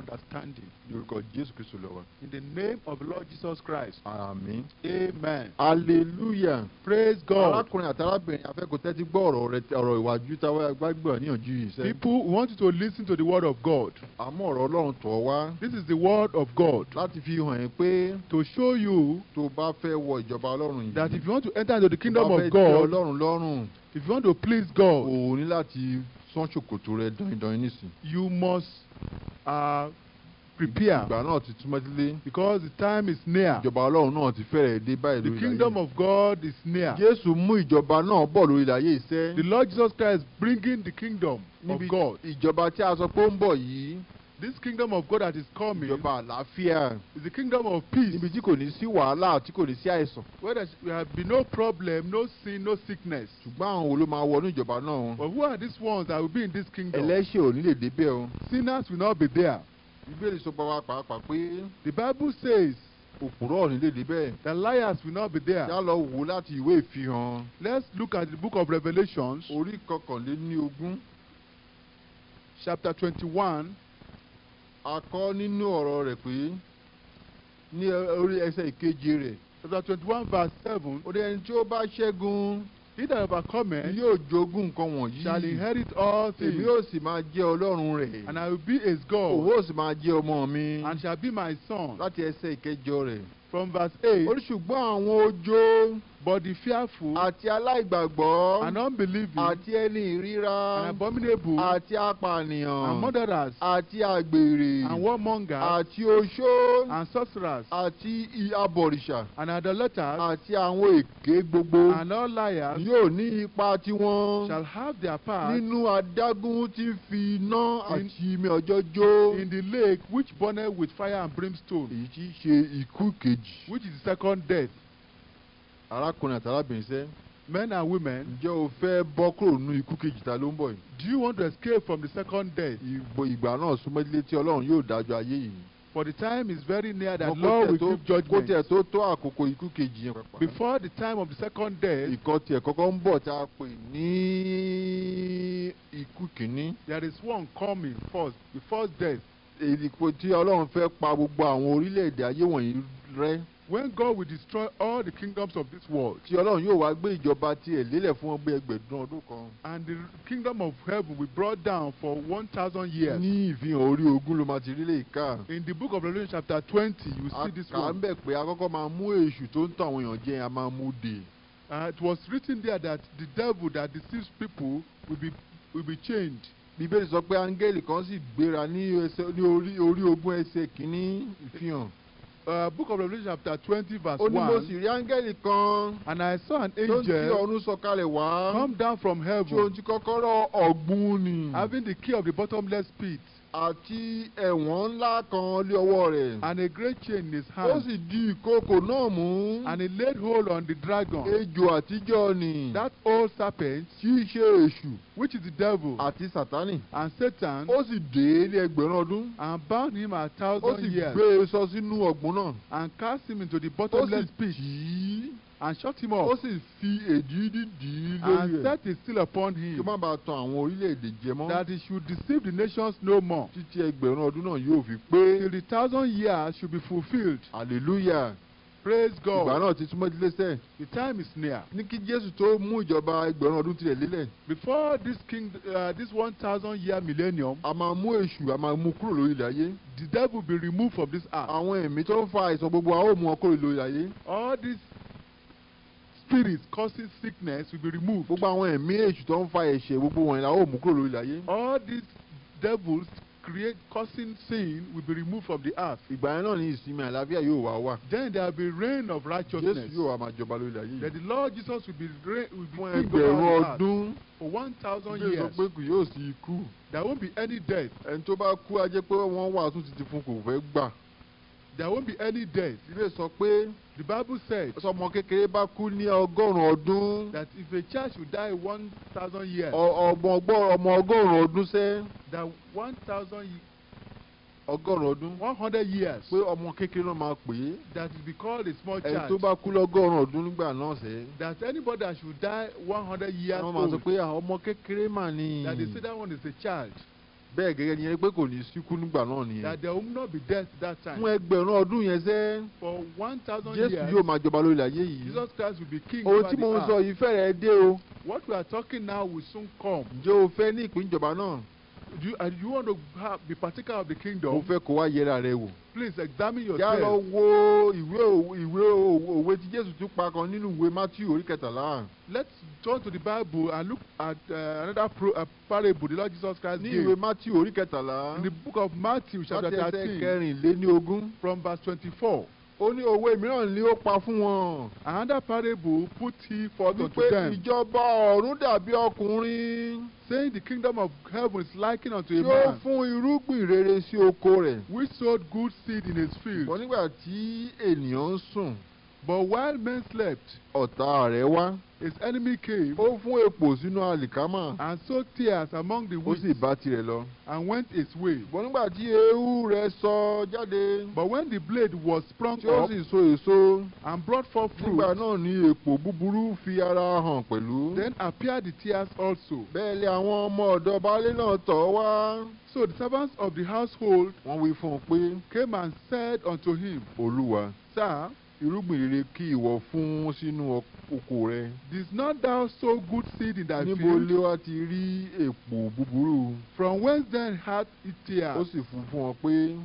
understanding. Lórúkọ Jésù Kristi Olúwa. In the name of the Lord Jesus Christ. Àmín. Amen. Hallelujah. Praise God. Arákùnrin àti arábìnrin afẹ́kọ̀ọ́ tẹ́tí gbọ́ ọ̀rọ̀ ìwàjú táwọn agbágbé níyànjú yìí sẹ́. People want you to listen to the word of God. Àmọ́ ọ̀rọ̀ Ọlọ́run tọ̀ wá. This is the word of God. Láti fi hàn yín pé to show you tó bá fẹ́ wọ ìjọba Ọlọ́run yìí. that if you want to enter into the kingdom of tó bá fẹ́ God, tẹ́ Ọlọ́run lọ́rùn, if you want to please God, o ní láti sán ṣòkòtò rẹ dọ̀yìndọ̀yìn nísìn. you must prepare. Ìgbà náà ti túmọ̀ sílé. Because the time is near. Ìjọba Ọlọ́run náà ti fẹ́rẹ̀ dé báyìí lórí ilẹ̀ ayé. The kingdom of God is near. Jésù mú ìjọba náà bọ̀ lórí ilẹ̀ ayé iṣẹ́. The Lord Jesus Christ is bringing the kingdom of God. Ìjọba tí a sọ pé ó ń bọ̀ yìí. This kingdom of God that is coming ìjọba àlàáfíà is the kingdom of peace. Níbi tí kò ní sí wàhálà tí kò ní sí àìsàn. Where there will be no problem, no sin, no sickness. Ṣùgbọ́n àwọn wo ló máa wọnú ìjọba náà? But who are these ones that will be in this kingdom? Ẹlẹ́ṣẹ̀ ò ní lè débẹ̀ o. Sinners will not be there. Bíbélì sọ pàápàá pé. The Bible says. Òpùrọ́ ò ní lè débẹ̀. The liars will not be there. Yá lọ wò láti ìwé ìfihàn. Let's look at the book of Revelations. Orí 21. Chapter 21. A kọ nínú ọ̀rọ̀ rẹ̀ pé ní orí ẹsẹ̀ ìkeje rẹ̀. Chapter 21 verse 7. Ó ní ẹni tí ó bá ṣẹ́gun. He that overcometh yóò jogún nǹkan wọ̀nyí. shall inherit all things. Èmi yóò sì máa jẹ́ Ọlọ́run rẹ̀. And I will be his God. Òun ó sì máa jẹ́ ọmọ mi. And shall be my son. Láti ẹsẹ̀ ìkẹjọ rẹ̀. From verse 8. Ó ní ṣùgbọ́n àwọn ojo. But the fearful. Àti aláìgbàgbọ́. And unbelieving. Àti ẹni ìríra. And abominable. Àti apànìyàn. And murderers. Àti àgbèrè. And warmongers. Àti oṣó. And sorcerers. Àti abọ̀rìṣà. And idolaters. Àti àwọn èké gbogbo. And all liars. Yóò ní ipa tiwọn. Shall have their part. Nínú adágún tí fi iná àti ìmì ọjọ́ jó. In the lake which burneth with fire and brimstone. Èyí tí í ṣe ikú kejì. Which is the second death. Arákùnrin àti arábìnrin sẹ́. Men and women. Ǹjẹ́ o fẹ́ bọ́ kúrò nínú ikú kejì ta ló ń bọ̀ yìí? Do you want to escape from the second death? Ìgbà náà súnmọ́ ilé tí Ọlọ́run yóò dájọ́ ayé yìí. For the time is very near that Lord will give judgment. Kó tiẹ̀ tó àkókò ikú kejì yẹn pàpà. Before the time of the second death. Ìkan tiẹ̀ kọ́kọ́ ń bọ̀ tí a pè ní ikú kìíní. There is one coming first, the first death. Èyí tí Ọlọ́run fẹ́ pa gbogbo àwọn orílẹ̀-èdè ayé wọ̀nyí rẹ́. When God will destroy all the kingdoms of this world. Tí Ọlọ́run yóò wá gbé ìjọba tiẹ̀ lélẹ̀ fún ọgbẹ́ ẹgbẹ̀rún ọdún kan. And the kingdom of heaven will be brought down for 1,000 years. Ní ìfihàn orí ogún ló máa ti rí lè ká. In the book of Revelation chapter 20 you see this one. À ń bẹ̀ pé akọ́kọ́ máa mú èṣù tó ń tàn àwọn èèyàn jẹ a máa mú dè. It was written there that the devil that deceives people will be chained. Bíbélì sọ pé áńgẹ́lì kan sì gbéra ní orí ogún ẹsẹ̀ kìíní ìfihàn. Book of Revelation chapter 20 verse 1. Ó ní mo sì rí áńgẹ́lì kan. And I saw an angel. Tó ń ti ọ̀run sọ̀kalẹ̀ wá. Come down from heaven. Tí ohun tí kọ́kọ́rọ́ ọ̀gbun ni. Having the key of the bottomless pit. Àti ẹ̀wọ̀n ńlá kan lé ọwọ́ rẹ̀. And a great chain in his hand. Ó sì di ìkookò náà mú. And he laid hold on the dragon. Ejò àtijọ́ ni. That old serpent. Tí í ṣe èṣù. Which is the devil. Àti Sátánì. And Satan. Ó sì dè é ní ẹgbẹ̀rún ọdún. And bound him 1,000 years. Ó sì gbé e sọ sínú ọ̀gbun náà. And cast him into the bottomless pit. Ó sì tì í. And shut him up. Ó sì fi èdìdì dì í lórí rẹ̀. And set his seal upon him. Kí ó má bàa tan àwọn orílẹ̀-èdè jẹ mọ́. That he should deceive the nations no more. Títí ẹgbẹ̀rún ọdún náà yóò fi pé. Till the 1,000 years should be fulfilled. Hallelujah. Praise God. Ìgbà náà ti súnmọ́ ìdílé sẹ́. The time is near. Ní kí Jésù tó mú ìjọba ẹgbẹ̀rún ọdún tirẹ̀ lélẹ̀. Before this 1,000 year millennium. A máa mú èṣù a máa mú kúrò lórí ilẹ̀ ayé. The devil will be removed from this earth. Àwọn ẹ̀mí tó ń fa àìsàn gbogbo a ó mú wọn kúrò lórí ilẹ̀ ayé. All these spirits causing sickness will be removed. Gbogbo àwọn ẹ̀mí èṣù tó ń fa ẹ̀ṣẹ̀ gbogbo wọn la ó mú kúrò lórí ilẹ̀ ayé. All these devils causing sin will be removed from the earth. Ìgbà yẹn náà ni ìsinmi àlàáfíà yóò wá wà. Then there will be reign of righteousness. Jésù yóò wá máa jọba lórí ilẹ̀ ayé. That the Lord Jesus will be fún ẹgbẹ̀rún ọdún. For 1,000 years. Bí o sọ pé kò yóò sí ikú. There won't be any death. Ẹni tó bá kú á jẹ́ pé wọ́n wàásù títí fún kò fẹ́ gbà. There won't be any death. Ilé sọ pé. The Bible said. Ọmọ kékeré bá kú ní 100 ọdún. That if a child should die 1,000 years. Ọmọ 100 ọdún sẹ́. That 1,000 ọdún. 100 years. Pé ọmọ kékeré náà máa pè é. That will be called a small child. Ẹni tó bá kú 100 ọdún nígbà náà sẹ́. That anybody that should die 100 years old. Wọ́n máa sọ pé ọmọ kékeré mà ni. That they say that one is a child. bẹ́ẹ̀ gẹ́gẹ́ ni ẹni pé kò ní síkú nígbà náà nìyẹn. that there will not be death that time. fún ẹgbẹ̀rún ọdún yẹn sẹ́. For 1,000 Jésù years, yóò máa jọba lórí ayé yìí. Jesus Christ will be king ohun over tí the mo ń sọ earth. yìí fẹ́rẹ̀ẹ́ dé o. What we are talking now will soon come. ǹjẹ́ o fẹ́ ní ìpín ìjọba náà? Do you want to be partaker of the mo kingdom? fẹ́ kó wá yẹra rẹ wò. Please examine yá lọ yourself. wo ìwé òwe tí Jésù tún pa kan nínú ìwé Matthew orí 13. Let's turn to the Bible and look at another parable the Lord Jesus Christ ní gave. ìwé Matthew orí 13. In the book of Matthew chapter láti ẹsẹ̀ 13 kẹrìnléníogún. from verse 24. ó ní òwe mìíràn ni ó pa fún wọn. Another parable put he forth unto wípé them, ìjọba ọ̀run dàbí ọkùnrin saying the kingdom of heaven is likened unto tí a ó man fún irúgbìn rere sí oko rẹ̀. which sowed good seed in his ṣùgbọ́n field. nígbà tí ènìyàn ń sùn But while men slept, ọ̀tá rẹ̀ wá. his enemy came ó fún èpò sínú àlìkámà. and sowed tares among the ó wheat sì bá tirẹ̀ lọ. and went his way. ṣùgbọ́n nígbà tí eérú rẹ̀ sọ jáde. But when the blade was sprung tí ó up sì so èso. and brought forth nígbà fruit, náà ni èpò búburú fi ara hàn pẹ̀lú. then appeared the tares also. bẹ́ẹ̀ lé àwọn ọmọ ọ̀dọ̀ baálé náà tọ̀ ọ́ wá. So the servants of the household wọ́n wí fún un pé came and said unto him, Olúwa, Sir, irúgbìn rere kí ìwọ fún sínú oko rẹ. didst not thou sow good seed in thy níbo field? lé wá ti rí èpò búburú? From whence then hath it ó tares? sì fún wọn pé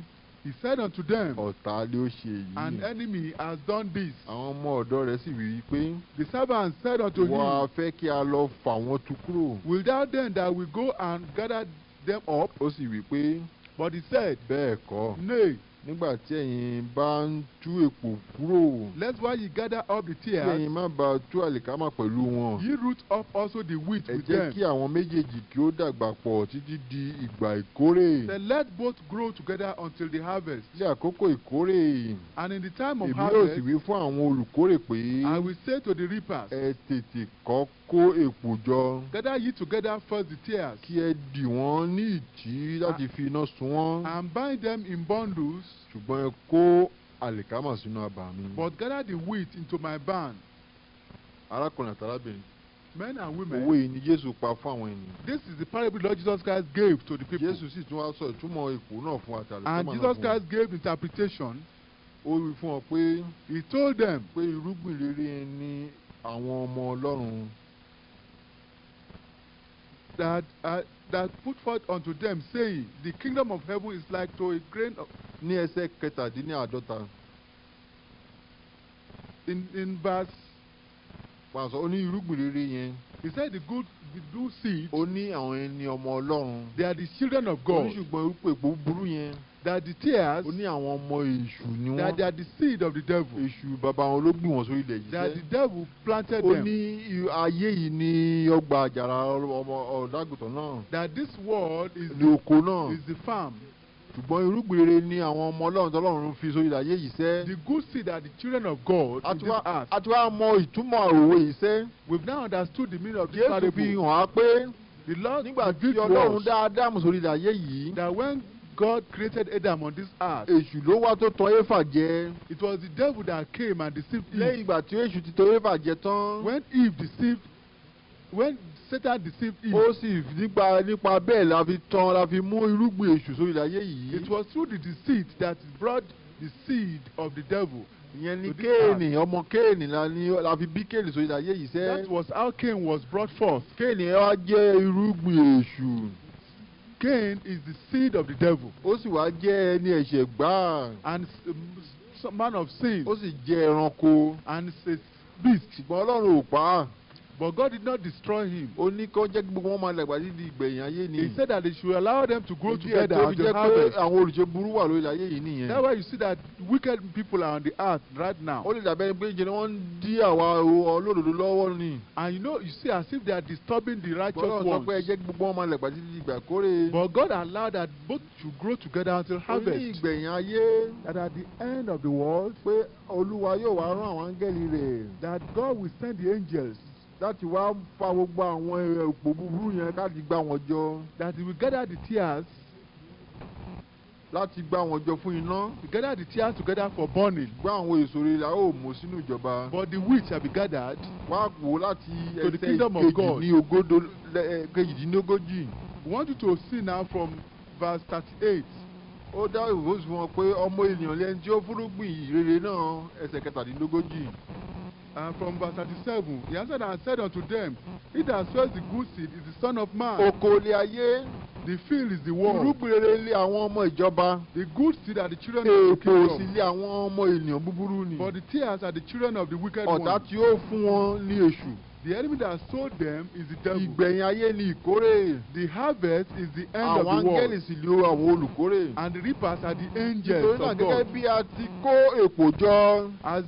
He said unto them, ọ̀tá lé ó ṣe An èyí. enemy has done this. àwọn ọmọ ọ̀dọ̀ rẹ̀ sì wí pé The servant said unto wà á him, fẹ́ kí a lọ fà wọ́n tu kúrò. Will thou then that we go and gather them up? ó sì wí pé But he said, bẹ́ẹ̀ kọ́. Nay, nígbà tí ẹ̀yin bá ń tú èpò kúrò. lest while ye gather up the kí tares, ẹ̀yin má bàa tú àlìkámà pẹ̀lú wọn. ye root up also the wheat ẹ with jẹ́ them. kí àwọn méjèèjì kí ó dàgbà pọ̀ títí di ìgbà ìkórè. Then let both grow together until the harvest. ní àkókò ìkórè. And in the time of èmi yóò sì harvest, wí fún àwọn olùkórè pé I will say to the reapers, ẹ tètè kọ́ kó èpò jọ. Gather ye together first the tares, kí ẹ dì wọ́n ní ìtí láti fi iná sun wọ́n. and bind them in bundles, ṣùgbọ́n ẹ kó àlìkámà sínú abà mi. but gather the wheat into my barn. arákùnrin àtàlábìnrin. Men and òwe women, yìí ni Jésù pa fún àwọn ènìyàn. this is the parable Lord Jesus Christ gave to the people. Jésù sì tún wá sọ ìtumọ̀ èpò náà fún àti And àlìkámà náà Jesus fún wọn. Christ gave interpretation. ó wí fún ọ pé He told them pé irúgbìn rere ni àwọn ọmọ Ọlọ́run. that put forth unto them, saying, The kingdom of heaven is like to a grain of... ní ẹsẹ̀ kẹtàdínláàdọ́ta. In verse, pàṣẹ ó ní irúgbìn rere yẹn. he said the good seed, ó ní àwọn ẹni ọmọ Ọlọ́run. they are the children of ó God. ní ṣùgbọ́n irúgbìn èpò búburú yẹn. That the tares, ó ní àwọn ọmọ èṣù ni that they wọ́n. are the seed of the devil. èṣù bàbá wọn ló gbìn wọ́n sórí ilẹ̀ yìí That sẹ́. the devil planted ó them. ní ayé yìí ní ọgbà àjàrà ọmọ ọ̀dàgùtàn náà. That this world is ní oko náà. the farm. ṣùgbọ́n irúgbìn rere ni àwọn ọmọ Ọlọ́run tọ́lọ́run fi sórí ilẹ̀ ayé yìí sẹ́. The good seed are the children of God in this earth. a ti wá mọ ìtumọ̀ òwe yìí sẹ́. We've now understood the meaning of this Jésù fi parable. hàn á pé The Lord nígbà tí revealed to Ọlọ́run us dá Ádámù sórí ilẹ̀ ayé yìí. that when God created Adam on this earth, èṣù ló wá tó tọ́ Éfà jẹ. it was the devil that came and deceived lẹ́yìn Eve. ìgbà tí èṣù ti tọ́ Éfà jẹ tán. When Satan deceived Eve, ó sì nípa bẹ́ẹ̀ la fi mú irúgbìn èṣù sórí ilẹ̀ ayé yìí. it was through the deceit that brought the seed of the devil. ìyẹn ni to this Kéènì ọmọ Kéènì la fi bí Kéènì sórí ilẹ̀ ayé yìí sẹ́. That was how Cain was brought forth. Kéènì wá jẹ́ irúgbìn èṣù. Cain is the seed of the devil ó sì wá jẹ́ ẹni ẹ̀ṣẹ̀ gbáà. and some man of sin ó sì jẹ́ ẹranko. and a beast. ṣùgbọ́n Ọlọ́run ò pa á. But God did not destroy him. ó ní kó jẹ́ kí gbogbo wọn máa dàgbà títí ìgbẹ̀yìn ayé ni. He said that they should allow them to grow Ìdí ẹ̀ together tó fi until jẹ́ pé harvest. àwọn olùṣe burú wà lórí ayé yìí nìyẹn. That's why you see that wicked people are on the earth right now. ó lè dàbẹ́ pé ìjẹni wọ́n ń dí àwa olódodo lọ́wọ́ ni. And you see as if they are disturbing the righteous Bọ́lá sọ ones. pé ẹ jẹ́ kí gbogbo wọn máa dàgbà títí ìgbà kórè. But God allowed that both should grow together until ó ní harvest. ìgbẹ̀yìn ayé That at the end of the world, pé Olúwa yóò wá rán àwọn áńgẹ́lì rẹ̀ that God will send the angels, láti wá fa gbogbo àwọn èpò búburú yẹn láti gbá wọn jọ. that he will gather the tears, láti gbá wọn jọ fún iná. to gather the tears together for burning. gbá àwọn èso rere la ó mú sínú ìjọba. But the wheat shall be gathered wá wò láti to the ẹsẹ̀ kingdom of God. kejìdínlógójì. We want you to see now from verse 38. ó dá ìwé fún wọn pé ọmọ ènìyàn lẹ́ni tí ó fúrúgbìn ìrere náà ẹsẹ̀ 17. And from verse 37, he answered and said unto them, He that sows the good seed is the Son of Man. Oko ilé ayé. The field is the world. Irúgbìn rere ilé àwọn ọmọ ìjọba. The good seed are the children of the kingdom. Èpò sì ilé àwọn ọmọ ènìyàn búburú ni. But the tares are the children of the wicked one. Ọ̀tá tí ó fún wọn ní èṣù. The enemy that sowed them is the devil. Ìgbẹ̀yìn ayé ni ìkórè. The harvest is the end of the world. Àwọn áńgẹ́lì sì lé àwọn olùkórè. And the reapers are the angels of God. Nítorí náà gẹ́gẹ́ bí a ti kó èpò jọ. As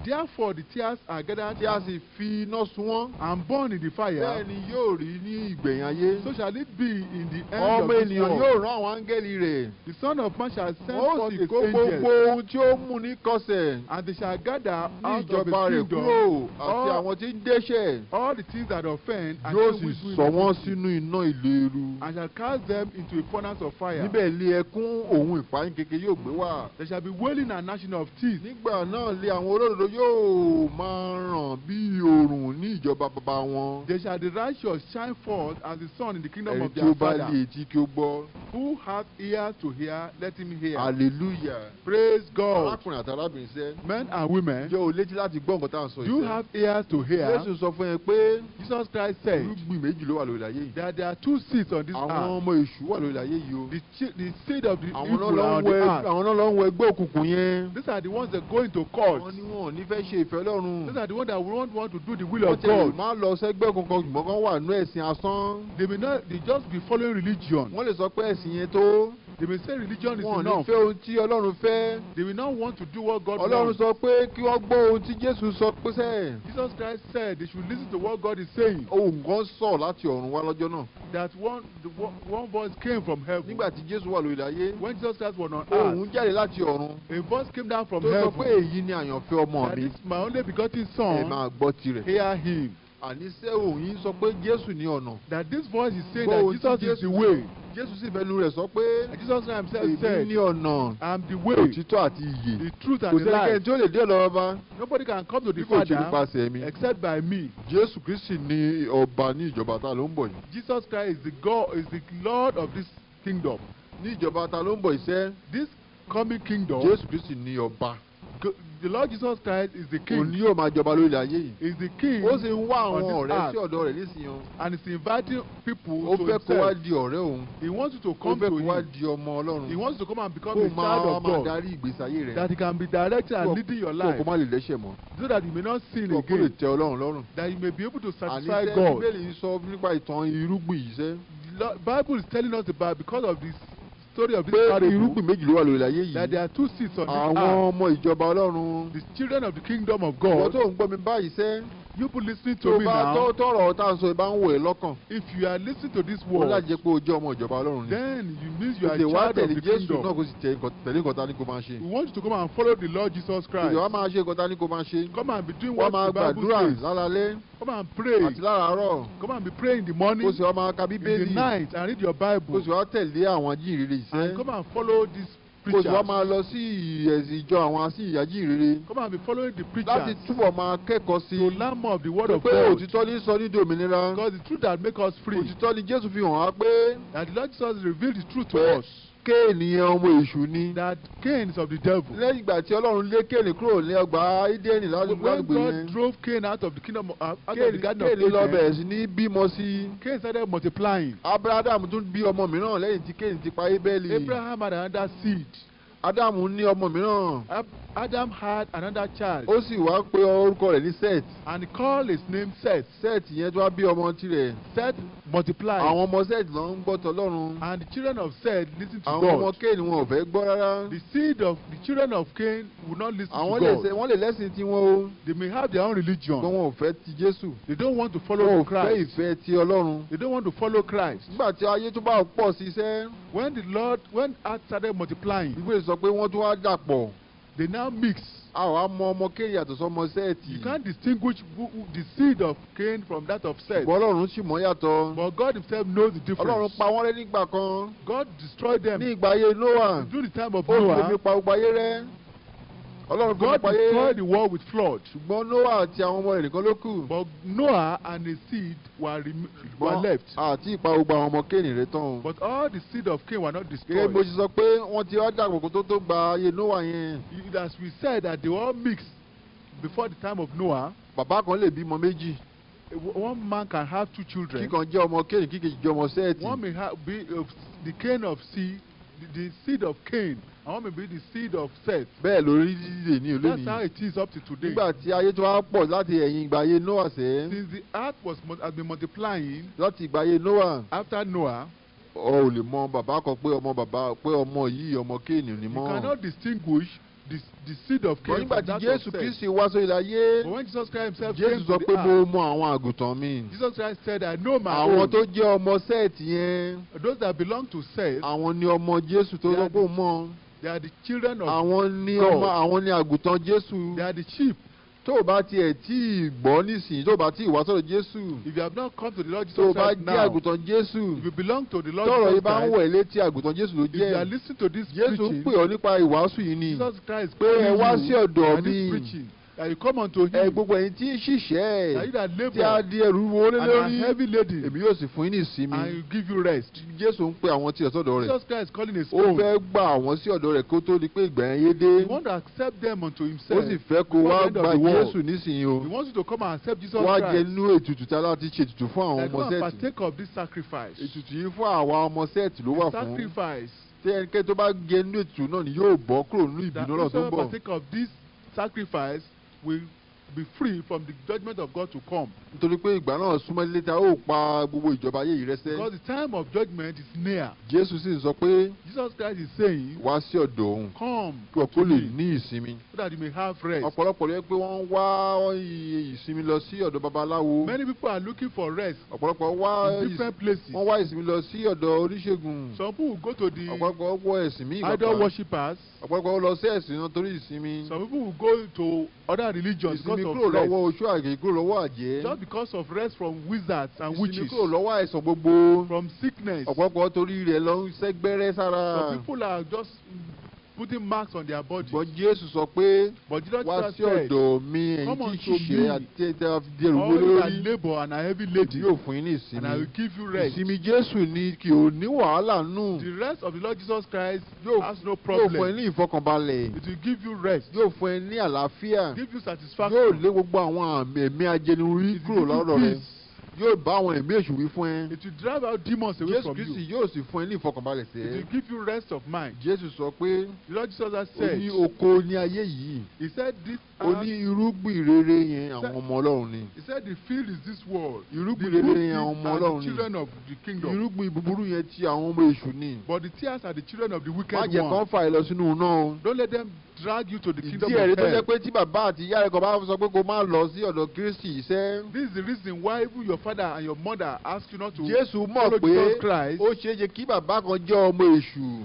therefore the tares are gathered. Tí a sì fi iná sun wọ́n. And burned in the fire. Bẹ́ẹ̀ ni yóò rí ní ìgbẹ̀yìn ayé. So shall it be in the end of Ọmọ this ènìyàn world. yóò rán àwọn áńgẹ́lì rẹ̀. The Son of Man shall send Wọ́n forth sì his kó angels. gbogbo ohun tí ó mú ní kọsẹ̀. And they shall gather Ní out of ìjọba his rẹ̀ kúrò kingdom àti àwọn tí ń dẹ́ṣẹ̀. all the things that offend, and Yóò them sì which do sọ wọ́n iniquity, sínú iná ìléru. and shall cast them into a furnace of fire. Níbẹ̀ lé ẹkún òun ìpayín kékeré yóò gbé wá. There shall be wailing and gnashing of teeth. Nígbà náà lé àwọn olódodo yóò máa ràn bí oòrùn ní ìjọba bàbá wọn. There shall the righteous shine forth as the sun in the kingdom Ẹni of tí their ó bá Father. lé etí kí ó gbọ́. Who hath ears to hear, let him hear. Hallelujah. Praise God. Arákùnrin àti arábìnrin sẹ́. Men and women, Ǹjẹ́ o létí láti gbọ́ nǹkan tá à ń sọ do you yìí? have ears to hear? Jésù sọ fún ẹ pé Jesus Christ said irúgbìn méjì ló wà lórí ayé yìí. that there are two seeds on this Àwọn earth. ọmọ èṣù wà lórí ayé yìí o. The seed of the Àwọn evil are on the earth. náà lọ ń wọ ẹgbẹ́ òkùnkùn yẹn. These are the ones that go into court. Wọ́n ní wọn ò ní fẹ́ ṣe ìfẹ́ Ọlọ́run. These are the ones that won't want to do the will Wọ́n of ti lè God. máa lọ sẹ́gbẹ́ òkùnkùn ṣùgbọ́n kan wà nú ẹ̀sìn asán. They may not, they just be following religion. Wọ́n lè sọ pé ẹ̀sìn yẹn tó. They may say religion is Wọn ò ní enough. fẹ́ ohun tí Ọlọ́run fẹ́. They will not want to do what God Ọlọ́run wants. sọ pé kí wọ́n gbọ́ ohun tí Jésù sọ pé sẹ́. Jesus Christ said they should listen to what God is saying. Ohùn kan sọ̀ láti ọ̀run wá lọ́jọ́ náà. That one voice came from heaven. Nígbà tí Jésù wà lórí ayé. When Jesus Christ was on earth, Ohùn jáde láti ọ̀run. a voice came down from Tó sọ pé heaven. èyí ni àyànfẹ́ ọmọ That mi. is my only begotten Ẹ son. máa gbọ́ tirẹ̀. Hear him. Àníṣe ohùn yìí sọ pé Jésù ní ọ̀nà. That this voice is saying Gbọ́ ohun that tí Jesus is the Jésù way. Jésù sì fẹnu rẹ̀ sọ pé And Jesus Christ himself èmi said, ní ọ̀nà, I am the way, òtítọ́ àti ìyè. the truth Kò and the sẹ́nikẹ́ni life. tí ó lè dé ọ̀dọ̀ Baba Nobody can come to bí the kò ṣe Father nípasẹ̀ mi. except by me. Jésù Kristi ni ọba ní ìjọba ta ló ń bọ̀ yìí. Jesus Christ is the God, is the Lord of this kingdom. Ní ìjọba ta ló ń bọ̀ iṣẹ́. This coming kingdom, Jésù Kristi ni ọba. the Lord Jesus Christ is the Òun king. ni yóò máa jọba lórí ilẹ̀ ayé yìí. Is the king, Ó sì ń wá àwọn on this ọ̀rẹ́ sí earth. ọ̀dọ̀ rẹ̀ nísìnyàn. and is inviting people Ó to fẹ́ kó wá himself. di ọ̀rẹ́ òun. He wants you to Ó come fẹ́ to kó wá him. di ọmọ Ọlọ́run. He wants you to come and become Kó a child of máa God. darí ìgbésí ayé rẹ̀. That he can be directing and leading your Kó life. má lè dẹ́ṣẹ̀ mọ́. So that you may not sin Kó lè again. tẹ́ Ọlọ́run lọ́rùn. That you may be able to satisfy Àníṣe God. Bíbélì ń sọ nípa ìtàn irúgbìn yìí sẹ́. The Bible is telling us about, because of this story of this Pé parable, irúgbìn méjì ló wà lórí ilẹ̀ ayé that yìí. there are two seeds on this Àwọn earth. ọmọ ìjọba Ọlọ́run. The children of the kingdom of Ìwọ God. tó ń gbọ́ mi báyìí sẹ́. You people listening Tó to me bá now, tọrọ tá à ń sọ ìbá ń wò ẹ́ lọ́kàn. if you are listening to this Wọ́n word, láti jẹ́ pé o jẹ́ ọmọ ìjọba Ọlọ́run ni. then you mean you are a Tètè wá child of tẹ̀lé the Jésù náà kingdom. kó sì tẹ̀lé nǹkan tá ní kó máa ṣe. We want you to come and follow the Lord Jesus Christ. Tètè wá máa ṣe nǹkan tá ní kó máa ṣe. Come and be doing Wọ́n what máa the Bible gbàdúrà says. lálálẹ́ Come and pray. àti láràárọ̀. Come and be praying in the morning, Kó sì wá máa ka in the Bíbélì. night, and read your Kó Bible. sì wá tẹ̀lé àwọn ajínrere And ìṣẹ́. come and follow these Kó sì wá preachers. máa lọ sí ìjọ àwọn ajínrere. Come and be following the Láti preachers túbọ̀ máa kẹ́kọ̀ọ́ sí to i. learn more of the word of Pé God. òtítọ́ ní sọ ní di òmìnira. Because the truth that make us free. Òtítọ́ ni Jésù fi hàn wá pé That the Lord Jesus revealed the truth to pé us. Kéènìyàn ọmọ èṣù ni. That Cain is of the devil. Lẹ́yìn ìgbà tí Ọlọ́run lé Kéènì kúrò ní ọgbà Édẹ́nì When ládùúgbò God yẹn. drove Cain out of the kingdom, out of the garden Kéènì of lọ Eden, bẹ̀rẹ̀ sí ní bímọ sí i. Cain started multiplying. Ábúrádámù tún bí ọmọ mìíràn lẹ́yìn tí Kéènì ti pa Ébẹ́lì. Abraham had another seed. Ádámù ní ọmọ mìíràn. Adam had another child. Ó sì wá pe orúkọ rẹ̀ ní Seth. And he called his name Seth. Seth yẹn tó wá bí ọmọ tirẹ̀. Seth multiplied. Àwọn ọmọ Seth ló ń gbọ́ tọlọ́run. And the children of Seth listened to Àwọn ọmọ God. Kéènì wọn ò fẹ́ gbọ́ rárá. The seed of the children of Cain would not listen Àwọn to God. wọ́n lè lẹ́sìn tiwọn o. They may have their own religion. Ṣùgbọ́n wọn ò fẹ́ ti Jésù. They don't want to Wọn follow ò fẹ́ Christ. ìfẹ́ ti Ọlọ́run. They don't want to follow Christ. Nígbà tí ayé tó bá pọ̀ sí iṣẹ́. When earth started multiplying, Bíbélì sọ pé wọ́n tún wá dàpọ̀. they now mix. A ò wá mọ ọmọ Kéènì yàtọ̀ sọ́mọ Sẹ́ẹ̀tì. You can't distinguish the seed of Cain from that of Seth. Ṣùgbọ́n Ọlọ́run sì mọ̀ yàtọ̀. But God himself knows the Ọlọ́run difference. pa wọ́n rẹ́ nígbà kan. God destroyed them Ní ìgbà ayé Nóà. during the time of Ó fi omi Noah. pa gbogbo ayé rẹ́. Ọlọ́run God bínú destroyed páyé. the world with flood. Ṣùgbọ́n Noah àti àwọn ọmọ rẹ̀ nìkan ló kù. But Noah and his seed were left. Àti ìpa gbogbo àwọn ọmọ Kéènì rẹ̀ tán. But all the seed of Cain were not Gẹ́gẹ́ bó destroyed. ṣe sọ pé wọ́n ti wá dàgbà kó tó gba ayé Noah yẹn. As we said that they were all mixed before the time of Noah. Bàbá kan lè bímọ méjì. One man can have two children. Kíkan jẹ́ ọmọ Kéènì, kíkejì jẹ́ ọmọ Séètì. One may be the Cain of seed, the seed of Cain, and one may be the seed of Seth. Bẹ́ẹ̀ lórí dídè ní That's how olónìí. it is up to today. Nígbà tí ayé tó wá pọ̀ láti ẹ̀yìn ìgbà ayé Noah sẹ́. Since the earth has been multiplying Láti ìgbà ayé Noah. after Noah, Ò lè mọ bàbá kan pé ọmọ yìí ọmọ Kéènì ni you mọ́. cannot distinguish the seed of Bọ̀ Cain nígbà from tí that of Jésù Seth. Kristi wá sórí ayé. But when Jesus Christ himself Jésù came sọ to pé the mo earth, mọ àwọn àgùntàn mi. Jesus Christ said, I know my Àwọn own. tó jẹ́ ọmọ Séètì yẹn. Those that belong to Seth, Àwọn ni ọmọ Jésù tó sọ pé ó mọ̀. they are the children of Àwọn ni God. àwọn ni àgùntàn Jésù. They are the sheep. Tó o bá tiẹ̀ tí ì gbọ́ nísìnyí, tó o bá tí ì wá sọ̀rọ̀ Jésù. If you have not come to the Lord Tó o Jesus bá Christ jẹ́ now, àgùntàn Jésù. if you belong to the Lord Tọ́rọ̀ yìí Jesus bá ń Christ, wọ̀ ẹ́ létí àgùntàn Jésù ló if you are jẹ́. listening to this Jésù ń preaching, pè ọ́ nípa ìwàásù yìí ni. Jesus Christ is Pé ẹ wá sí calling ọ̀dọ̀ you by this mi. preaching, that you come unto Ẹ him, gbogbo ẹ̀yin tí ń that you ṣiṣẹ́. that Tí a labor di ẹrù wo lé and are lórí. heavy laden, Èmi yóò sì fún yín ní ìsinmi. and he will give you rest. Jésù ń pe àwọn tí ẹ̀ sọ́dọ̀ rẹ̀. Jesus Christ is calling his Ó own. fẹ́ gbà àwọn sí ọ̀dọ̀ rẹ̀ kó tó di pé ìgbà yẹn yé dé. He wants to accept them unto Ó himself. sì fẹ́ kó before wá the end of gba the world. Jésù nísìnyí o. He wants you to come and accept Jesus Wá jẹ Christ. nínú ètùtù tí a láti ṣe ètùtù fún àwọn Like, ọmọ come and Séètì. partake of this sacrifice. Ètùtù yìí fún àwa ọmọ Séètì ló wà The fún. sacrifice. Tí ẹnikẹ́ni tó bá jẹ nínú ètùtù náà ni yóò bọ́ kúrò nínú That ìbínú Ọlọ́run tó ń whosoever bọ̀. partake of this sacrifice will be free from the judgment of God to come. Nítorí pé ìgbà náà súnmọ́ ilé tí a ó pa gbogbo ìjọba ayé yìí rẹ́sẹ́. Because the time of judgment is near. Jésù sì sọ pé Jesus Christ is saying, wá sí ọ̀dọ̀ òun come kí o kó to lè me ní ìsinmi. so that you may have rest. Ọ̀pọ̀lọpọ̀ rẹ̀ pé wọ́n wá ìsinmi lọ sí ọ̀dọ̀ babaláwo. Many people are looking for rest Ọ̀pọ̀lọpọ̀ wá in different places. wọ́n wá ìsinmi lọ sí ọ̀dọ̀ oníṣègùn. Some people will go to the Ọ̀pọ̀lọpọ̀ wọ ẹ̀sìn míì idol worshippers. Ọ̀pọ̀lọpọ̀ lọ sí ẹ̀sìn náà torí ìsinmi. Some people will go to other religions because Ìsinmi of kúrò rest. lọ́wọ́ oṣù àgè kúrò lọ́wọ́ àjẹ́. Just because of rest from wizards and Ìsinmi witches. kúrò lọ́wọ́ àìsàn gbogbo. From sickness. Ọ̀pọ̀lọpọ̀ torí rẹ̀ lọ ń sẹ́gbẹ́rẹ́ sára. Some people are just putting marks on their body. Ṣùgbọ́n Jésù sọ pé But Jesus wá Christ sí said, ọ̀dọ̀ mi ẹ̀yin come tí ń unto ṣiṣẹ́ me, àti ẹ̀dá dẹrù all you that lórí. labor and are heavy laden, Yóò fún yín ní and I will ìsinmi. give you rest. Ìsinmi Jésù ni kì ò ní wàhálà nù. The rest of the Lord Jesus Christ Yóò has no yóò fún ẹ problem. ní ìfọkànbalẹ̀. It will give you rest, Yóò fún ẹ ní àlàáfíà. give you Yóò satisfaction, lé gbogbo àwọn àmì ẹ̀mí ajẹnirí it kúrò will give lọ́dọ̀ you rẹ. peace, Yóò bá àwọn ẹ̀mí èṣù wí fún ẹ. it will drive out demons away Jésù from Kristi you, yóò sì fún ẹ ní ìfọkànbalẹ̀ it sẹ́. will give you rest of mind. Jésù sọ pé The Lord Jesus has ó said, ní oko ní ayé yìí. he said this Ó earth, ní irúgbìn rere yẹn àwọn ọmọ Ọlọ́run ni. he said the field is this world, the Irúgbìn good rere field yẹn àwọn ọmọ are Ọlọ́run the ni. children of the kingdom, Irúgbìn búburú yẹn ti àwọn ọmọ èṣù ni. but the tares are the children of the Má wicked jẹ́ kán one. fà ẹ́ lọ sínú iná o. Don't let them drag you to the kingdom Ìdí ẹ̀rí of tó jẹ́ hell. pé tí bàbá àti ìyá rẹ̀ kan bá sọ pé kó má lọ sí ọ̀dọ̀ Kristi iṣẹ́. This is the reason why even your father and your mother ask you not to Jésù mọ̀ follow pé Jesus Christ. ó ṣeé ṣe kí bàbá kan jẹ́ ọmọ èṣù.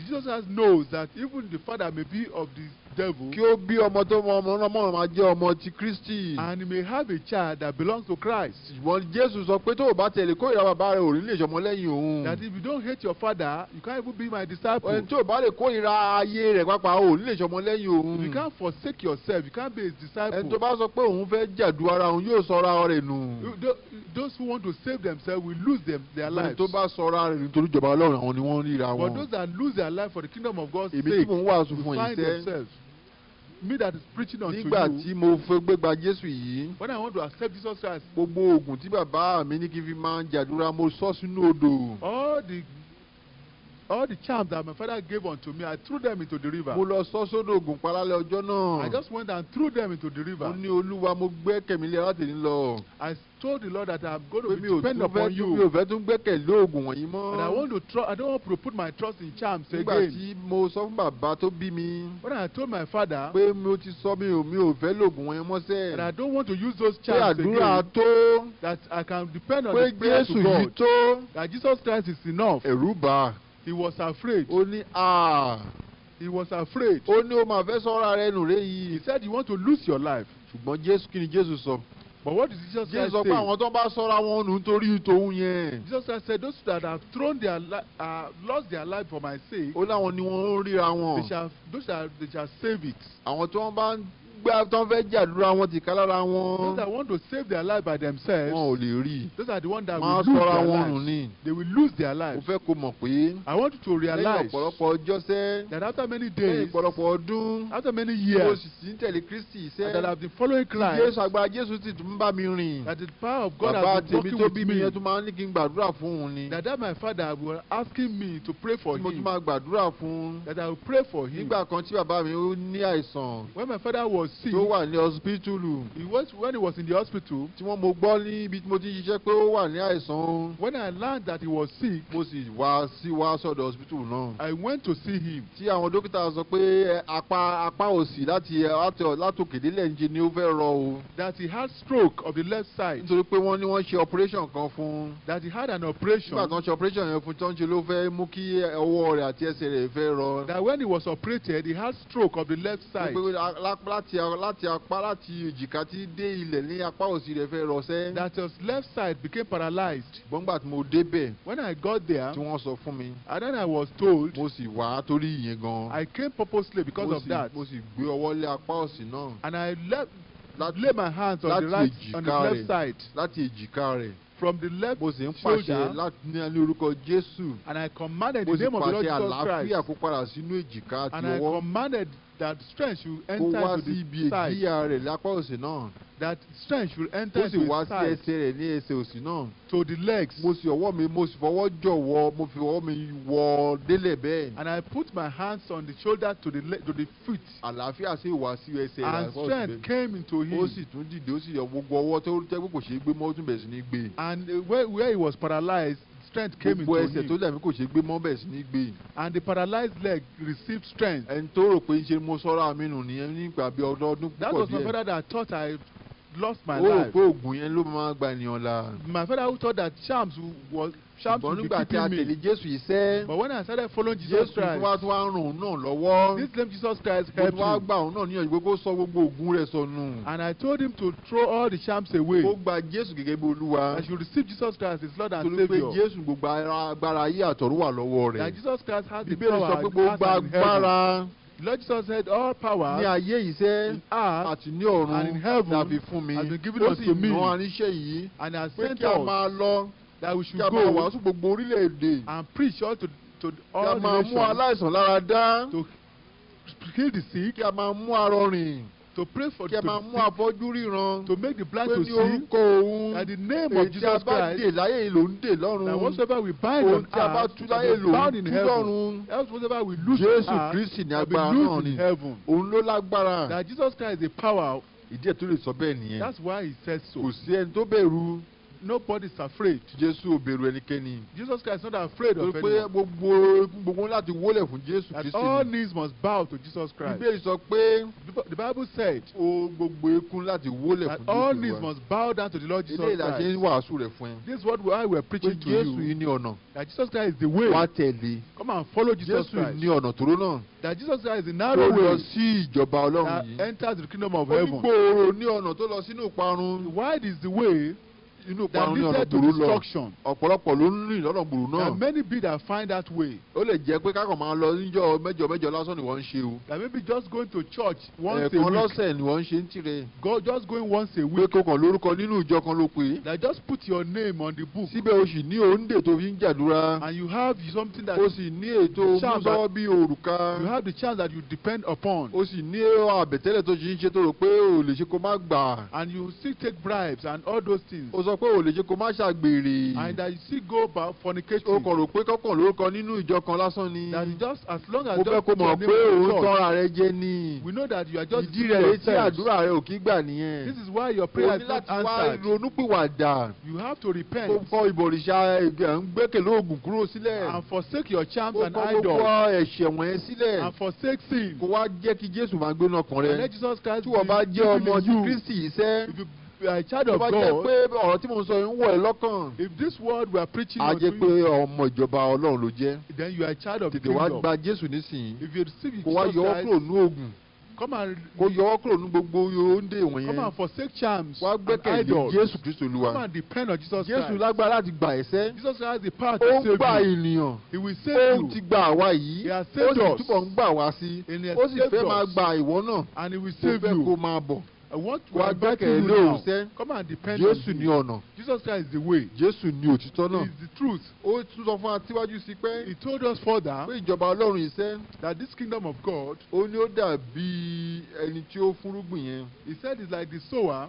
Jesus Christ knows that even the father may be of the devil, Kí ó bí ọmọ tó mọ ọmọ náà máa jẹ́ ọmọ ti Kristi. and he may have a child that belongs to Christ. Ṣùgbọ́n Jésù sọ pé tó o bá tẹ̀lé kórìíra bàbá rẹ̀ ò ní lè ṣọmọ lẹ́yìn òun. That if you don't hate your father, you can't even be my disciple. Ẹni tí ò bá lè kórìíra ayé rẹ̀ pápá ò ní lè ṣọmọ lẹ́yìn òun. If you can't forsake yourself, you can't be his disciple. Ẹni tó bá sọ pé òun fẹ́ jàdú ara òun yóò sọra rẹ̀ nù. Those who want to save themselves will lose their Ẹni lives. tó bá sọra rẹ̀ nítorí ìjọba Ọlọ́run àwọn ni wọ́n ríra But wọn. those that lose their life for the kingdom of God's Èmi tí sake mò ń wàásù will fún yín find sẹ́. themselves. Me that is preaching unto Nígbà you, tí mo fẹ́ gbégbá Jésù yìí, when I want to accept Jesus Christ, gbogbo oògùn tí bàbá mi ní kí n fi máa ń jàdúrà mo sọ sínú odò. all the charms that my father gave unto me, I threw them into the river. Mo lọ sọ sódò ògùn parálẹ̀ ọjọ́ náà. I just went and threw them into the river. Mo ní Olúwa mo gbẹ́kẹ̀mí lé láti ní lọ. I told the Lord that I'm going Pé to mi be ò depend tún upon mi you. ò fẹ́ tún gbẹ́kẹ̀lé oògùn wọ̀nyí mọ́. And I don't want to put my trust in charms Nígbà again. tí mo sọ fún bàbá tó bí mi When I told my father pé mo ti sọ mi ò fẹ́ lògùn wọ̀nyí mọ́ sẹ́. that I don't want to use those Pé charms àdúrà again, tó. that I can depend on Pé the prayer Jésù to yìí God, tó. that Jesus Christ is enough. Ẹ̀rù bà. He was afraid. Ó ní He was afraid. ó ní ó máa fẹ́ sọ́ra rẹ̀ nù rẹ̀ He yìí. said you want to lose your life. Ṣùgbọ́n Jésù kí ni Jésù sọ? But what did Jesus Jésù Christ sọ pé say? àwọn tó bá sọ́ra wọn nù nítorí tòun yẹn. Jesus Christ said, those that have lost their life for my sake, Ó láwọn ni wọ́n ń ríra wọn. they shall save it. Àwọn tí wọ́n bá ń gbá tó ń fẹ́ jàdúrà wọn ti ká lára wọn. Those that want to save their life by themselves, Wọn ò lè rí. those are the ones that Máa will lose sọ́ra their wọn nù lives. ní. They will lose their Mo lives. fẹ́ kó mọ̀ pé I want you to lẹ́yìn realize ọ̀pọ̀lọpọ̀ ọjọ́ sẹ́, that after many lẹ́yìn days, ọ̀pọ̀lọpọ̀ ọdún, after many mo years, sì sí ń tẹ̀lé Kristi and that sẹ́. I've been following Christ, Jésù agbára Jésù sì tún bá mi rìn. that the power of God Bàbá has been tèmi working tó with bí mi me, yẹn tún máa ń ní kí n gbàdúrà fún òun ni. that my father was asking me to pray for Mo tún him, máa gbàdúrà fún un. that I will pray for him. Nígbà kan tí bàbá mi ó ní àìsàn When my father was sick, tó wà ní hospital, when he was in the hospital, tí mo gbọ́ ní ibi tí mo ti ń ṣiṣẹ́ pé ó wà ní àìsàn, when I learned that he was sick, mo sì wá sọ́dọ̀ hospital náà. I went to see him. Tí àwọn dókítà sọ pé apá òsì látòkèdélẹ̀ ń jẹ ni ó fẹ́ rọ o. That he had stroke of the left side. Nítorí pé wọ́n ní wọ́n ṣe operation kan fún un. That he had an operation. Nígbà tí wọ́n ṣe operation yẹn fún tó ń ṣe ló fẹ́ mú kí ọwọ́ rẹ̀ àti ẹsẹ̀ rẹ̀ fẹ́ rọ. That when he was operated, he had stroke of the left side. Láti èjìká tí dé ilẹ̀ ní apá òsì rẹ̀ fẹ́ rọ sẹ́. That his left side became paralyzed. Gbọ́ngbà tí mo débẹ̀. When I got there, tí wọ́n sọ fún mi. and then I was told, mo sì wá torí ìyẹn gan. I came purposely because of that. Mo sì gbé ọwọ́ lé apá òsì náà. And I lay my hands on the left side. Láti èjìká rẹ̀. From the left mo sì ń pàṣẹ láti ní orúkọ Jésù. And I commanded the name of the Lord Jesus Christ. mo sì pàṣẹ àlàáfíà kó padà sínú èjìká àti ọwọ́. And I commanded that strength should enter into the side. Kó wá sí ibi èjìká rẹ̀ lápá òsì náà. That strength should enter into his side. Ó sì wá sí ẹsẹ̀ rẹ̀ ní ẹsẹ̀ òsì náà. To the legs. mo sì fọwọ́ jọ̀wọ́ mo fi ọwọ́ mi wọ délẹ̀ bẹ́ẹ̀. And I put my hands on the shoulder to the feet. àlàáfíà sì wá sí ẹsẹ̀ rẹ̀. And strength came into him. ó sì tún dìde ó sì yọ gbogbo ọwọ́ tó jẹ́ pé kò ṣeé gbé mọ́ ó tún bẹ̀rẹ̀ sí ní gbé. And where he was paralyzed, strength came into him. gbogbo ẹsẹ̀ tó dàbí kò ṣeé gbé mọ́ bẹ̀rẹ̀ sí ní gbé. And the paralyzed leg received strength. ẹni tó rò pé ń ṣe mo sọ́ra mi nù nìyẹn nígbà bí ọdún púpọ̀ díẹ̀. That was my father that thought I lost my life. ó rò pé oògùn yẹn ló máa gba ènìyàn là. My father who thought that charms would be keeping me. Jésù yìí sẹ́. But when I started following Jesus Christ, Jésù wá ràn náà lọ́wọ́. This name Jesus Christ helped me. wá gbà òun náà níyànjú pé kó sọ gbogbo oògùn rẹ̀ sọnù. And I told him to throw all the charms away. Ó gba Jésù gẹ́gẹ́ bí Olúwa. I should receive Jesus Christ as Lord and Savior. Savior. Torí pé Jésù gbogbo agbára ayé àtọ̀run wà lọ́wọ́ rẹ̀. That Jesus Christ has the Bíbélì power sọ pé gbogbo agbára. The Lord Jesus said all power ní ayé yìí sẹ́ in earth àti ní ọ̀run and in heaven la fi fún mi. has been given unto me. Ó sì rán aníṣẹ́ yìí. And has pé sent kí a us máa lọ. that we should kí a máa wàásù gbogbo orílẹ̀-èdè. and preach all to all kí a máa mú aláìsàn lára dá. to heal the sick. kí a máa mú arọ rìn. To pray for kí a máa mú afọ́jú ríran. to make the blind to see. pé ní orúkọ òun. that the name of Jesus Christ. èyí tí a bá dè láyé yìí ló ń dè lọ́run. that whatsoever we bind on earth. ohun tí a bá tú láyé ló ń tú lọ́run. else whatsoever we lose Jésù on earth. Kristi ní will be agbára loosed náà in ni. heaven. òun ló lágbára. that Jesus Christ is a power. ìdí ẹ̀ tó lè sọ bẹ́ẹ̀ nìyẹn. That's why he says so. kò sí ẹni tó bẹ̀rù. Nobody is afraid. Jésù ò bẹ̀rù ẹnikẹ́ni. Jesus Christ is not afraid of anyone. pé gbogbo láti wólẹ̀ fún Jésù Kristi. that all knees must bow to Jesus Christ. Bíbélì sọ pé. The Bible said. gbogbo ekún láti wólẹ̀ fún Jésù. that all knees must bow down to the Lord Jesus Christ. ilé ìlàjẹ wàásù rẹ̀ fún ẹ. This is what we are preaching to you. pé Jésù yìí ní ọ̀nà. that Jesus Christ is the way. wá tẹ̀lé. Come and follow Jesus Christ. Jésù ní ọ̀nà tòró náà. that Jesus Christ is the narrow way. tó lọ sí ìjọba Ọlọ́run yìí. that enters the kingdom of heaven. onígbòòrò ní ọ̀nà tó lọ sínú ìparun. wide is the way. inú ìparun ní ọ̀nà gbòòrò lọ. ọ̀pọ̀lọpọ̀ ló ń rìn lọ́nà gbòòrò náà. and many be that find that way. ó lè jẹ́ pé kákan máa lọ níjọ́ mẹ́jọ lásán ni wọ́n ń ṣe o. that maybe just going to church once a week. ẹ̀ẹ̀kan lọ́sẹ̀ ni wọ́n ń ṣe ń tirẹ̀. just going once a week. pé kókàn lórúkọ nínú ìjọ kan ló pé. that just put your name on the book. síbẹ̀ o sì ní òǹdè tó fi ń jàdúrà. and you have something that. o sì ní ètò musọ́ bí òrùka. you have the chance that you depend upon. o sì ní àbẹ̀tẹ́lẹ̀ tó ṣe ń ṣe tó rò pé o lè ṣe kó má gbà. and you still take bribes and all those things. o sọ pé o lè ṣe kó má ṣàgbèrè. and that you still go about fornicating. o kàn rò pé kọ́kàn lórúkọ nínú ìjọ kan lásán ni. that just as long as. mo fẹ́ kó mọ̀ pé òun tọ́ra rẹ jẹ ni. we know that you are just. ìdí rẹ̀ tí àdúrà rẹ ò kí gbà nìyẹn. this is why your prayer is not answered. o ní láti wá ronúpìwàdà. you have to repent. kó kọ ìbọ̀rìṣà ń gbẹ́kẹ̀lé oògùn kúrò sílẹ̀. and forsake your charms and idols. kó kọ ẹ̀ṣẹ̀ wọ̀nyẹn sílẹ̀. and forsake sin. kó wá jẹ́ kí Jésù máa gbé náà kàn rẹ. and let Jesus Christ tí wọ́n bá jẹ́ ọmọ tí Kristi yìí sẹ́. a child of God. tó bá jẹ́ pé ọ̀rọ̀ tí mo sọ yìí ń wọ̀ ẹ́ lọ́kàn. if this word we are preaching unto you. a jẹ́ pé ọmọ ìjọba Ọlọ́run ló jẹ́. then you are a child of the kingdom. tètè wá gba Jésù nísìnyí. if you receive Jesus Christ. kó wá yọ ọ́ kúrò ní oògùn. Come and kó yọ ọ́ kúrò ní gbogbo oúnjẹ come wọ̀nyẹn. and forsake charms wá and gbẹ́kẹ̀lé idols. Jésù Kristo Come Olúwa. and depend on Jesus Jésù Christ. lágbára láti gbà ẹ̀ṣẹ̀. Jesus Christ has the power ó to ń save gba you. ènìyàn. He will ó save ti you. gba àwa yìí. He has ó saved sì us. túbọ̀ ń gbà wá sí. And he has ó sì saved fẹ́ máa us. gba ìwọ náà. And he will ó save fẹ́ kó you. máa bọ̀. I want to wá invite you gbẹ́kẹ̀lé now. òun sẹ́. Come and depend on Jésù ní him. ọ̀nà. Jesus Christ is the way. Jésù ní òtítọ́ He náà. is the truth. ó tún sọ fún wa síwájú sí pé He told us further pé ìjọba Ọlọ́run yìí sẹ́. that this kingdom of God, ó ní ó dàbí ẹni tí ó fúnrúgbìn yẹn. he said, is like the sower.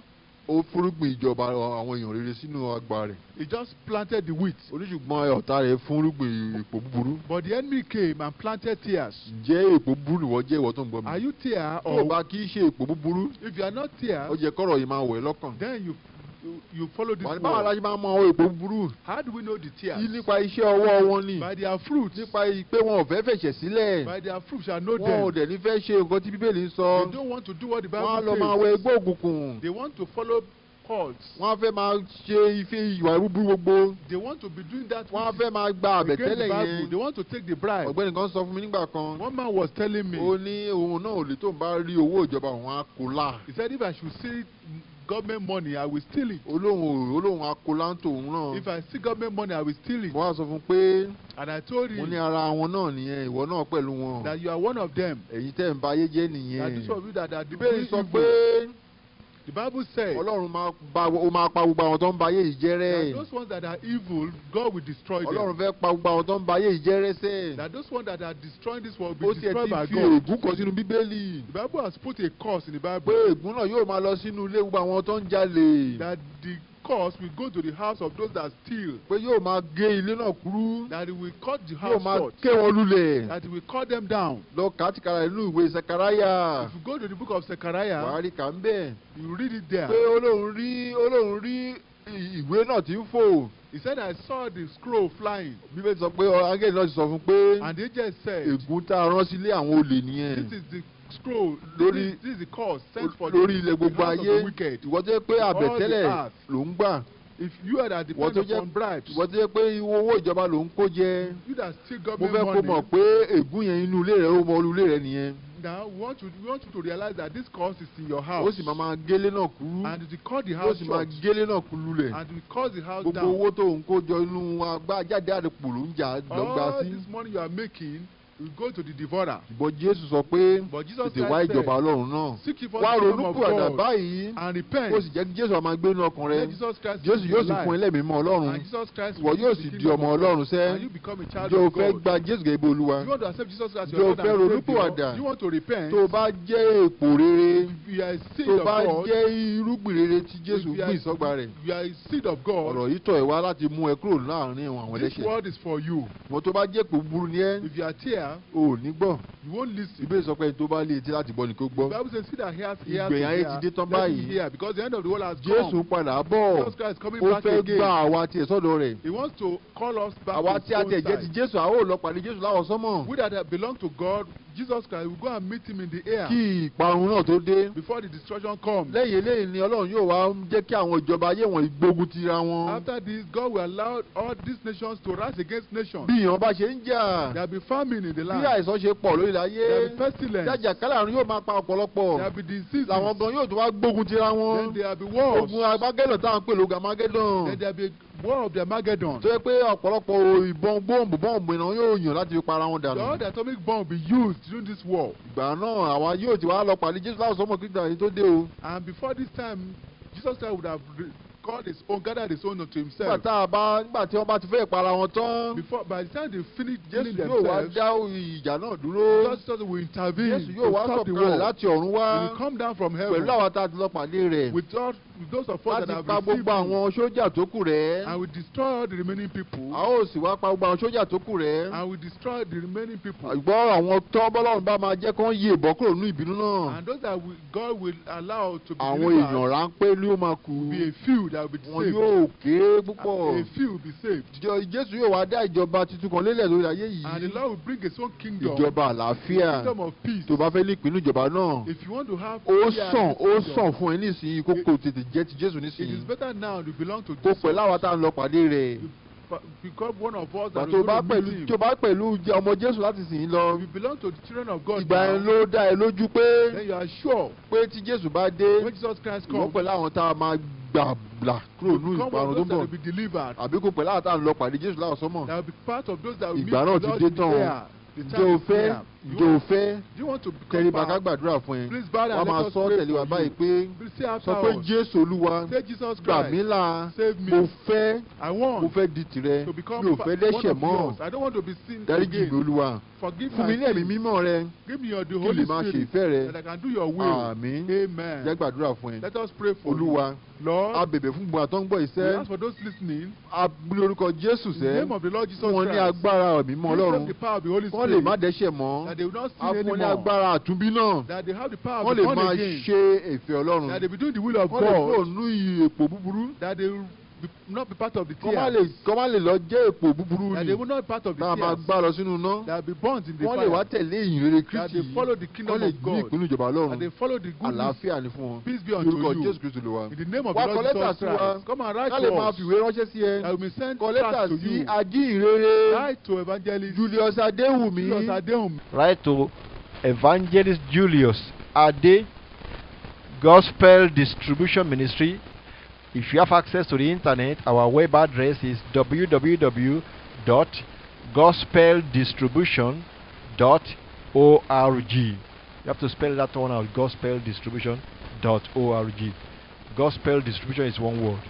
ó fúnrúgbìn ìjọba àwọn èèyàn rere sínú àgbà rẹ̀. He just planted the wheat. oníṣùgbọ́n ọ̀tá rẹ̀ fúnrúgbìn èpò búburú. But the enemy came and planted tears. ǹjẹ́ èpò búburú nìwọ jẹ́ ìwọ tó ń gbọ́ mi? Are you tear tó o or bá kì í ṣe èpò búburú. if you are not tear, ó jẹ́ kọ́rọ̀ yìí máa wẹ̀ lọ́kàn. then you follow this báwo word. la ṣe máa mọ àwọn èpò búburú? How do we know the tears? nípa iṣẹ́ ọwọ́ wọn ni. By their fruits. nípa pé wọn ò fẹ́ fẹ̀ṣẹ̀ sílẹ̀. By their fruits shall know wọn ò them. dẹ̀ ní fẹ́ ṣe nǹkan tí Bíbélì ń sọ. They don't want to do what the wọ́n á Bible lọ máa wọ says. ẹgbẹ́ òkùnkùn. They want to follow cults. wọ́n á fẹ́ máa ṣe ife ìwà búburú gbogbo. They want to be doing that wọ́n á which fẹ́ máa gba is against the àbẹ̀tẹ́lẹ̀ Bible. yẹn. They want to take the bribe. ọ̀gbẹ́ni kan sọ fún mi nígbà kan. One man was telling me, ó ní òun náà ò lè tó ń bá rí owó ìjọba òun á kó là. he said, if I should see government money, I will steal it. olóhùn akólá tó òun náà. If I see government money, I will steal it. mo wá sọ fún un pé And I told mo ní him ara wọn náà nìyẹn ìwọ náà pẹ̀lú wọn. that you are one of them. èyí tẹ̀ ń ba ayé jẹ́ That nìyẹn. those of you that are Bíbélì doing sọ evil. pé The Bible says Ọlọ́run ó máa pa gbogbo àwọn tó ń ba ayé yìí jẹ́ that rẹ́. those ones that are evil, God will destroy Ọlọ́run them. fẹ́ pa gbogbo àwọn tó ń ba ayé yìí jẹ́ rẹ́ sẹ́. That those ones that are destroying this world ó will be sì ẹ̀ destroyed by ti fi God. ègún kan sínú Bíbélì. The Bible has put a curse in the pé Bible ègún náà yóò máa lọ sínú ilé gbogbo àwọn tó ń jalè. that the curse will go to the house of those that steal. pé yóò máa gé ilé náà kúrú. That it will cut the yóò house máa short. ké wọn lulẹ̀. That it will cut them down. lọ kàtìkàrà inú ìwé Sekaraya. If you go to the book of wàá Zechariah, rí kà ń bẹ̀. you read it there. pé Ọlọ́run rí ìwé náà tí ń fò. He said, I saw the scroll flying. Bíbélì sọ pé áńgẹ́lì náà ti sọ fún pé And the angel said, ègún tá a rán sílé àwọn olè nìyẹn. this is the scroll, Lórí- this is the curse sent for lórí ilẹ̀ the gbogbo house of ayé. the wicked. ìwọ tó yẹ pé All the àbẹ̀tẹ́lẹ̀ earth. ló ń gbà. If you are that ìwọ depend tó jẹ́ upon bribes, ìwọ tó yẹ pé owó ìjọba ló ń kó jẹ. you that steal mo government fẹ́ kó mọ̀ money, pé ègún yẹn inú ilé rẹ̀ ó mọ olú ilé rẹ̀ nìyẹn. now we want you to realize that this curse is in your ó house. sì máa gélé náà kúrú. And it will cut the ó house sì máa short. gélé náà kú lulẹ̀. And it will cause the house gbogbo down. owó tó ń kó jọ inú agbájáde àdìpọ̀ ló ń jà lọ́gbà All sí. this money you are making will go to the devourer. ṣùgbọ́n Jésù sọ pé But Jesus tètè wá Christ ìjọba said, Ọlọ́run náà. seek ye first wá the kingdom of ronúpìwàdà God báyìí. and ó repent. sì jẹ́ kí Jésù máa gbé inú ọkàn rẹ. Let Jesus Christ Jésù fill yóò your sì fún life. ẹlẹ́mìí mọ́ Ọlọ́run. And Jesus Christ ìwọ will yóò give sì the di kingdom ọmọ of God. Ọlọ́run sẹ́. And you become a child jẹ́ o of fẹ́ God. gba Jésù gẹ́gẹ́ bí Olúwa. You want to accept Jesus as Jẹ́ your o Lord fẹ́ and ronúpìwàdà. Savior. You want to repent. tó o bá jẹ́ èpò rere. If you are a seed tó o of bá God, jẹ́ irúgbìn rere tí Jésù if you are- gbìn sọ́gbà rẹ̀. you are a seed of God, ọ̀rọ̀ yìí tọ̀ ẹ́ wá láti mú ẹ kúrò láàrin àwọn this ẹlẹ́ṣẹ̀. word is for you. wọ́n tó bá jẹ́ èpò búburú ni ẹ́. If you are here, o ò ní gbọ́. you won't listen. Ìbéèrè sọ pé ẹni tó bá lé etí láti gbọ́ ni kó The gbọ́. Bible says, "He that hears, hears Ìgbẹ̀yìn ayé to ti dé tán hear, let him báyìí. hear, because the end of the world has Jésù come." padà bọ̀. Jesus Christ is coming Ó back fẹ́ again. gba àwa tiẹ̀ sọ́dọ̀ rẹ̀. He wants to call us back Àwa to tí a his tẹ̀ own jẹ́ ti side. Jésù, a ó lọ pàdé Jésù láwọ̀ sánmọ̀. We that belong to God, Jesus Christ, will go and meet him in the air Kí ìparun náà tó dé. before the destruction comes. Lẹ́yìn eléyìí ni Ọlọ́run yóò wá jẹ́ kí àwọn ìjọba ayé wọn gbógun tira wọn. After this, God will allow all these nations to rise against nations. Bí ìyàn bá ṣe ń jà. There will be famine in the Bí land. àìsàn ṣe pọ̀ lórí There ayé. will be pestilence. Jàjàkálẹ̀ àrùn yóò máa pa ọ̀pọ̀lọpọ̀. There will be diseases. Làwọn gan yóò tún wá gbógun tira Then wọn. there will be wars. Ogun Armageddon táwọn pè lógun Armageddon. Then there will be war of the Armageddon. tó yẹ pé ọ̀pọ̀lọpọ̀ ìbọn bọ́ọ̀mù iná yóò yàn láti fi para wọn dànù. All the atomic bomb will be used during this war. ìgbà náà àwa yóò ti wá lọ pàdé Jésù láwọn sọmọ Kristo àyè tó dé o. And before this time, Jesus Christ would have called his own, gathered his own unto nígbà himself. nígbà tí wọ́n bá ti fẹ́ para wọn tán. Before, by the time they finish killing Jésù yóò wá themselves, dá ìjà náà dúró. Jesus will intervene Jésù yóò wá to stop the sọ̀kalẹ̀ war. láti ọ̀run wá. He will come down from pẹ̀lú heaven àwọn tá a ti lọ pàdé rẹ̀. with those of us that láti have pa received gbogbo him, àwọn sójà tó kù rẹ̀. and will destroy all the remaining people. a ó sì wá pa gbogbo àwọn sójà tó kù rẹ̀. And will destroy the remaining people. àgbọ̀ àwọn tọ́ bọ́lọ́run bá máa jẹ́ kán yé ìbọn kúrò nínú ìbínú náà. And those that God will allow to be àwọn delivered èèyàn ráńpẹ́ ló máa kú. will be a few that will be wọn saved. yóò kéré púpọ̀. A few will be saved. Jésù yóò wá dá ìjọba tuntun kan lélẹ̀ lórí ayé And the yìí. Lord will bring his own kingdom, ìjọba àlàáfíà. kingdom of peace. tó bá fẹ́ ní ìpinnu ìjọba náà. If you want to have ó peace and kingdom, fún ẹ nísìnyí kókó tètè jẹ́ ti Jésù it is nísìnyí. better now to belong to kó Jesus. pẹ̀lú àwọn tá à ń lọ pàdé rẹ̀. become one of us Ìgbà and tó we're bá going to pẹ̀lú meet tó him. bá pẹ̀lú ọmọ Jésù láti sìn ín lọ. If you belong to the children of God Ìgbà yẹn now, ló dá ẹ lójú pé then you are sure tí Jésù bá dé, when Jesus Christ ìwọ comes, pẹ̀lú àwọn tá a máa gbà kúrò you nínú become one ìparun of tó those ń that bọ̀. will be delivered. Àbí kò pẹ̀lú àwọn tá a lọ pàdé Jésù láwọn sọ́mọ̀. That will be part of those that will meet Ìgbà náà the ti Lord dé in the tán. air. The Ǹjẹ́ time o is fẹ́? here. Ǹjẹ́ o fẹ́? Do you want to Kẹ́rí become bá ká part? gbàdúrà fún ẹ. Please bow down Wọ́n and máa let us sọ pray tẹ̀lé wa for báyìí you. pé Please say sọ after pé us. Jésù Olúwa Say Jesus gbà mí Christ, là, save me. mo fẹ́ I mo want fẹ́ di tìrẹ, to become mi ò fẹ́ one dẹ́ṣẹ̀ of mọ́. yours. I don't want to be seen Dáríjì mi again. Olúwa. Forgive Fún mi my ní ẹ̀mí sins. mímọ́ rẹ Give me your the kí n Holy lè máa ṣe Spirit ìfẹ́ rẹ. that I can do your will. Àmín. Jẹ́ Amen. gbàdúrà fún ẹ. Let us pray for Olúwa, you. Lord, a bèbè fún gbogbo àtọ́ ń gbọ́ we iṣẹ́. ask for those listening. A ní orúkọ Jésù In the sẹ́. name of the Lord Jesus Fún wọn ní Christ. agbára ẹ̀mí mọ́ Give them Ọlọ́run. the power of the Holy Wọ́n lè má Spirit. dẹ́ṣẹ̀ mọ́. That they will not sin A fún wọn ní anymore. agbára àtúnbí náà. That they have the power Wọ́n of lè the born máa again. ṣe ìfẹ́ Ọlọ́run. That they be doing the will of Wọ́n lè kúrò God. nínú èpò búburú. That they will not be part of the Kọ́ má tears. lè lọ jẹ́ èpò búburú That ni. they will not be part of the Tá a máa tears. gbá lọ sínú iná. That will be burnt in the Wọ́n lè wá fire. tẹ̀lé ìyìnrere That Kristi they follow the yìí. kingdom Wọ́n lè of ní God. ìpinnu ìjọba That Ọlọ́run. they follow the good news. Àlàáfíà ni fún wọn. Peace be unto Lórúkọ you. Jésù Kristi Olúwa. In the name of Wá the kọ Lord lẹ́tà Jesus sí wa. Christ. Come and write Ká to lè máa us. fìwé ránṣẹ́ sí ẹ. That we may send Kọ lẹ́tà tracts to sí you. Ajíhìnrere Write to Evangelist Julius Adéwùmí. Julius Adehun. Write to Evangelist Julius Ade, Gospel Distribution Ministry. If you have access to the internet, our web address is www.gospeldistribution.org. You have to spell that one out, gospeldistribution.org. Gospel distribution is one word.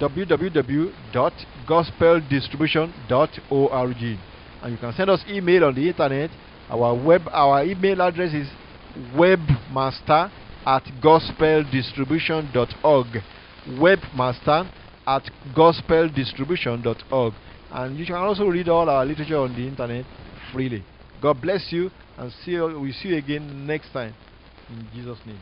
www.gospeldistribution.org. And you can send us email on the internet. Our email address is webmaster@gospeldistribution.org. webmaster@gospeldistribution.org. And you can also read all our literature on the internet freely. God bless you, and we see you again next time in Jesus' name.